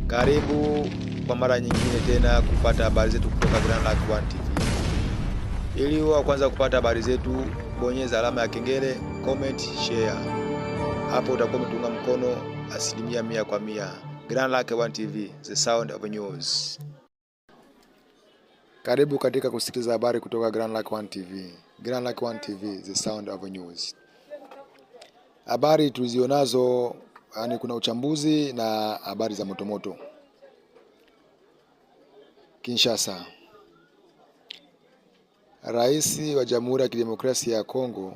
Karibu kwa mara nyingine tena kupata habari zetu kutoka Grand Lac One TV. Ili uwe kwanza kupata habari zetu, bonyeza alama ya kengele, comment, share. Hapo utakuwa umetunga mkono 100%. Grand Lac One TV, the sound of news. Karibu katika kusikiliza habari kutoka Grand Lac One TV. Grand Lac One TV, the sound of news. Habari tulizionazo kuna uchambuzi na habari za motomoto. Kinshasa. Rais wa Jamhuri ya Kidemokrasia ya Kongo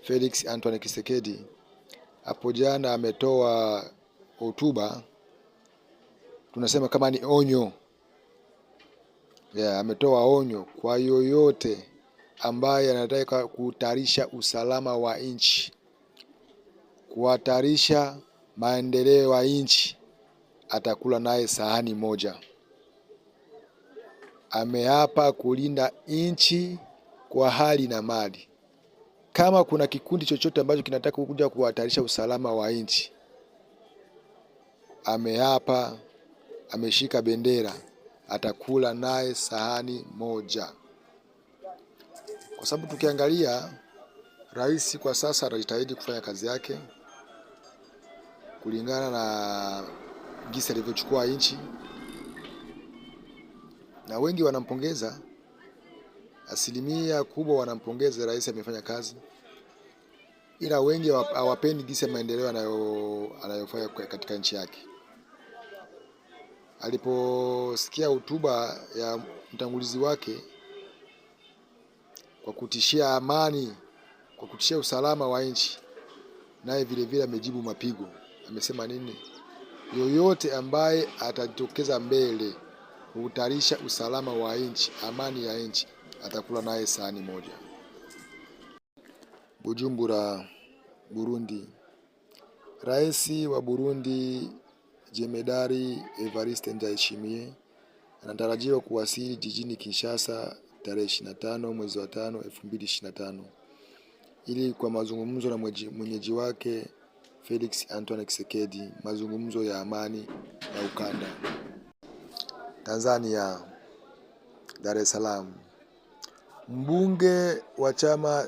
Felix Antoine Tshisekedi hapo jana ametoa hotuba, tunasema kama ni onyo. Ametoa onyo kwa yoyote ambaye anataka kuhatarisha usalama wa nchi, kuhatarisha maendeleo ya nchi, atakula naye sahani moja. Ameapa kulinda nchi kwa hali na mali. Kama kuna kikundi chochote ambacho kinataka kuja kuhatarisha usalama wa nchi, ameapa, ameshika bendera, atakula naye sahani moja. Kwa sababu tukiangalia rais kwa sasa anajitahidi kufanya kazi yake kulingana na jinsi alivyochukua nchi, na wengi wanampongeza. Asilimia kubwa wanampongeza rais, amefanya kazi, ila wengi hawapendi jinsi maendeleo anayofanya katika nchi yake. Aliposikia hotuba ya mtangulizi wake kwa kutishia amani, kwa kutishia usalama wa nchi, naye vile vile amejibu mapigo. Amesema nini? Yoyote ambaye atajitokeza mbele kuhatarisha usalama wa nchi, amani ya nchi, atakula naye sahani moja. Bujumbura, Burundi. Rais wa Burundi Jemedari Evariste Ndayishimiye anatarajiwa kuwasili jijini Kinshasa tarehe 25 mwezi wa 5 2025 ili kwa mazungumzo na mwenyeji wake Felix Antoine Tshisekedi, mazungumzo ya amani ya ukanda. Tanzania, Dar es Salaam. Mbunge wa Chama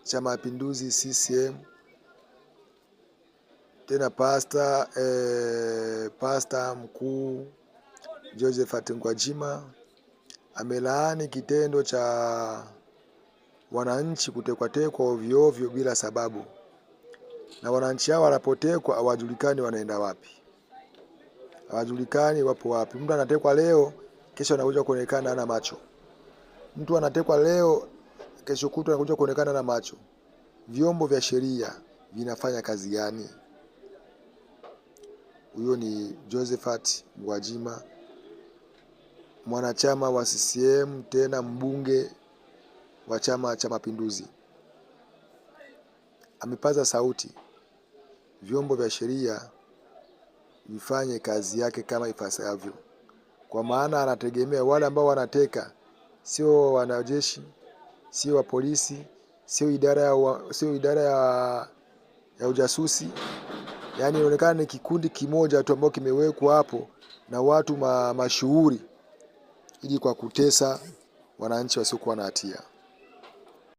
cha Mapinduzi CCM tena pasta mkuu Josephat Gwajima amelaani kitendo cha wananchi kutekwa ovyo ovyo bila sababu, na wananchi hao wanapotekwa hawajulikani wanaenda wapi, hawajulikani wapo wapi. Mtu anatekwa leo, kesho anakuja kuonekana hana macho. Mtu anatekwa leo, kesho kutwa anakuja kuonekana na macho. Vyombo vya sheria vinafanya kazi gani? Huyo ni Josephat Gwajima, mwanachama wa CCM, tena mbunge wa Chama cha Mapinduzi. Amepaza sauti vyombo vya sheria vifanye kazi yake kama ipasavyo, kwa maana anategemea wale ambao wanateka sio wanajeshi, sio wa polisi, sio idara ya ujasusi. Yaani inaonekana ni kikundi kimoja tu ambao kimewekwa hapo na watu mashuhuri ili kwa kutesa wananchi wasiokuwa na hatia.